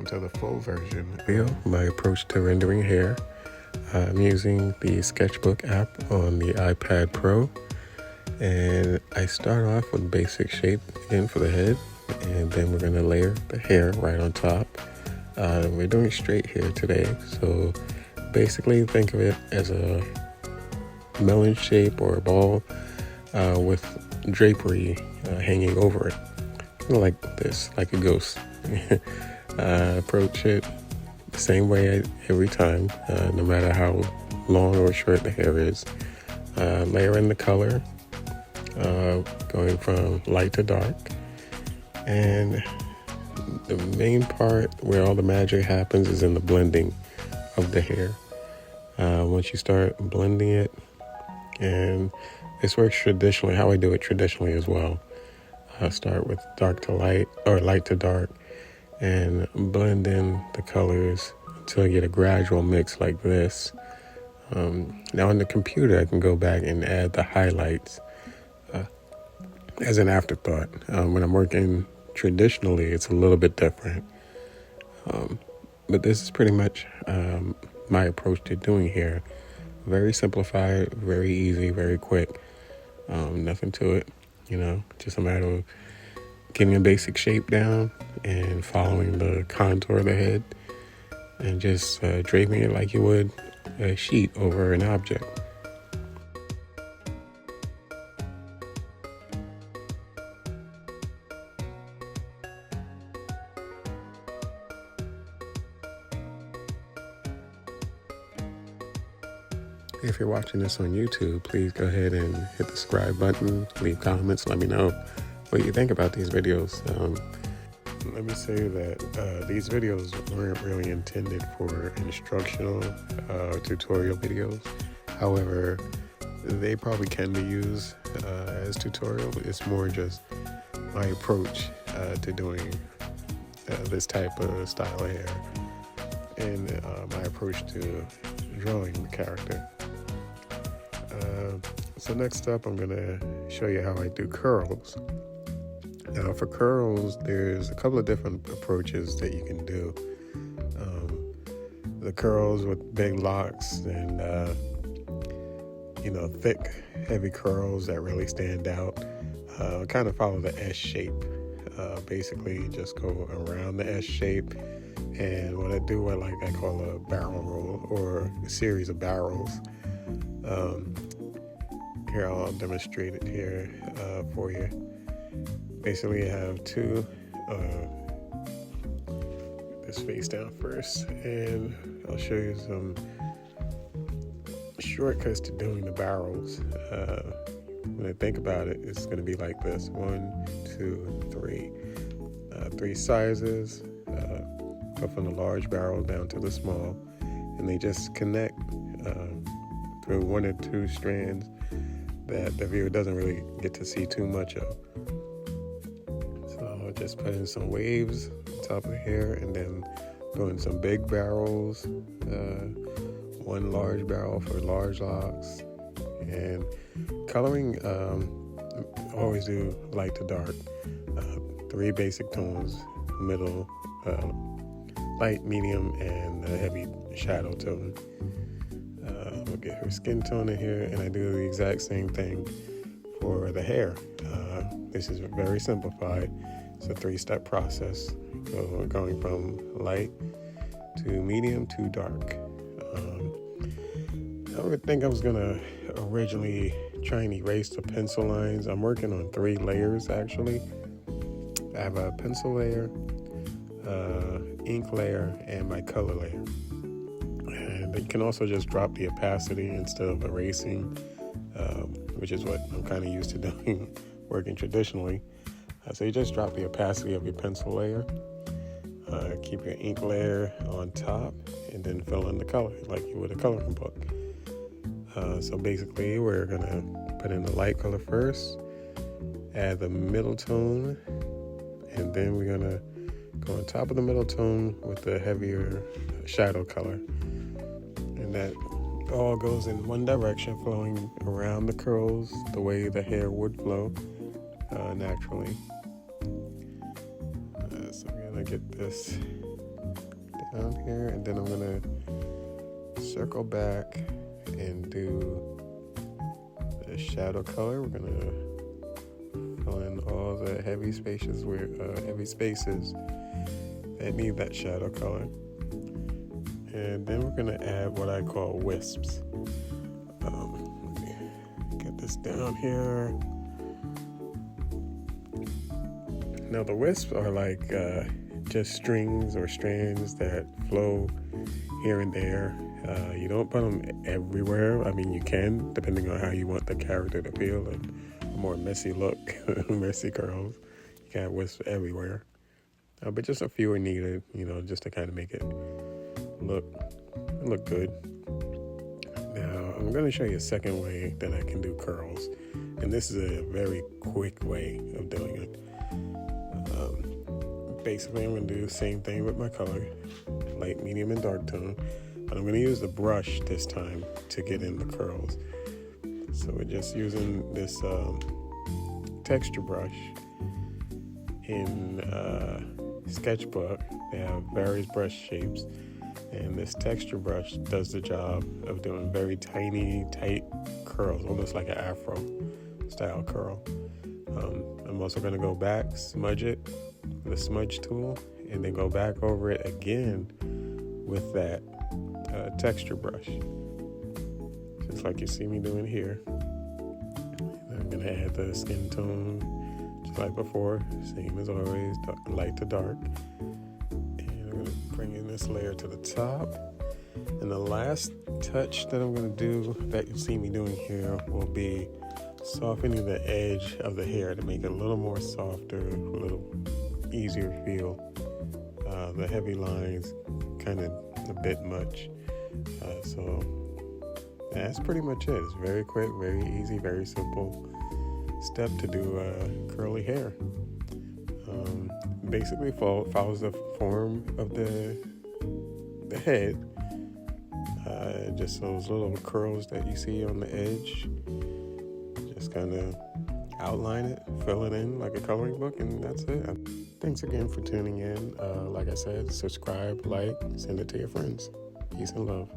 welcome to the full version video. My approach to rendering hair. I'm using the Sketchbook app on the iPad Pro, and I start off with basic shape in for the head, and then we're going to layer the hair right on top. We're doing straight hair today, so basically think of it as a melon shape or a ball with drapery hanging over it, like this, like a ghost. Approach it the same way every time, no matter how long or short the hair is. Layer in the color, going from light to dark, and the main part where all the magic happens is in the blending of the hair. Once you start blending it, and this works traditionally, how I do it traditionally as well. Start with dark to light or light to dark and blend in the colors until you get a gradual mix like this. Now on the computer, I can go back and add the highlights as an afterthought. When I'm working traditionally, it's a little bit different. But this is pretty much my approach to doing hair. Very simplified, very easy, very quick. Nothing to it, just a matter of getting a basic shape down and following the contour of the head and just draping it like you would a sheet over an object. If you're watching this on YouTube, please go ahead and hit the subscribe button, leave comments, let me know what you think about these videos. Let me say that these videos weren't really intended for instructional tutorial videos. However, they probably can be used as tutorial. It's more just my approach to doing this type of style of hair and my approach to drawing the character. So next up, I'm going to show you how I do curls. Now for curls, there's a couple of different approaches that you can do. The curls with big locks and, thick, heavy curls that really stand out. Kind of follow the S shape. Basically, just go around the S shape. And what I do, I call a barrel roll or a series of barrels. Here, I'll demonstrate it here for you. Basically, I have two, this face down first, and I'll show you some shortcuts to doing the barrels. When I think about it, it's going to be like this: 1, 2, 3. 3 sizes, go from the large barrel down to the small, and they just connect through 1 or 2 strands that the viewer doesn't really get to see too much of. So I'll just put in some waves on top of the hair, and then go in some big barrels, 1 large barrel for large locks, and coloring, always do light to dark, 3 basic tones, middle, light, medium, and a heavy shadow tone. We'll get her skin tone in here, and I do the exact same thing for the hair. This is very simplified. It's a 3-step process, going from light to medium to dark. I would think I was gonna originally try and erase the pencil lines. I'm working on 3 layers actually. I have a pencil layer, ink layer, and my color layer. And you can also just drop the opacity instead of erasing, which is what I'm kind of used to doing working traditionally. So you just drop the opacity of your pencil layer, keep your ink layer on top, and then fill in the color like you would a coloring book. So basically, we're going to put in the light color first, add the middle tone, and then we're going to go on top of the middle tone with the heavier shadow color. And that all goes in one direction, flowing around the curls the way the hair would flow naturally. So we're going to get this down here, and then I'm gonna circle back and do the shadow color. We're gonna fill in all the heavy spaces that need that shadow color. And then we're gonna add what I call wisps. Let me get this down here. Now the wisps are like just strings or strands that flow here and there. You don't put them everywhere. I mean, you can, depending on how you want the character to feel, and a more messy look, messy curls. You can't wisp everywhere. But just a few are needed, just to kind of make it look good. Now, I'm going to show you a second way that I can do curls. And this is a very quick way of doing it. Basically, I'm going to do the same thing with my color, light, medium, and dark tone. But I'm going to use the brush this time to get in the curls. So we're just using this texture brush. In Sketchbook, they have various brush shapes. And this texture brush does the job of doing very tiny, tight curls, almost like an afro style curl. I'm also going to go back, smudge it with a smudge tool, and then go back over it again with that texture brush, just like you see me doing here. And I'm going to add the skin tone just like before, same as always, light to dark. And I'm going to bring in this layer to the top. And the last touch that I'm going to do, that you see me doing here, will be softening the edge of the hair to make it a little more softer, a little easier feel. The heavy lines kind of a bit much. So that's pretty much it. It's very quick, very easy, very simple step to do curly hair. Basically follows the form of the head. Just those little curls that you see on the edge. Just kind of outline it, fill it in like a coloring book, and that's it. Thanks again for tuning in. Like I said, subscribe, like, send it to your friends. Peace and love.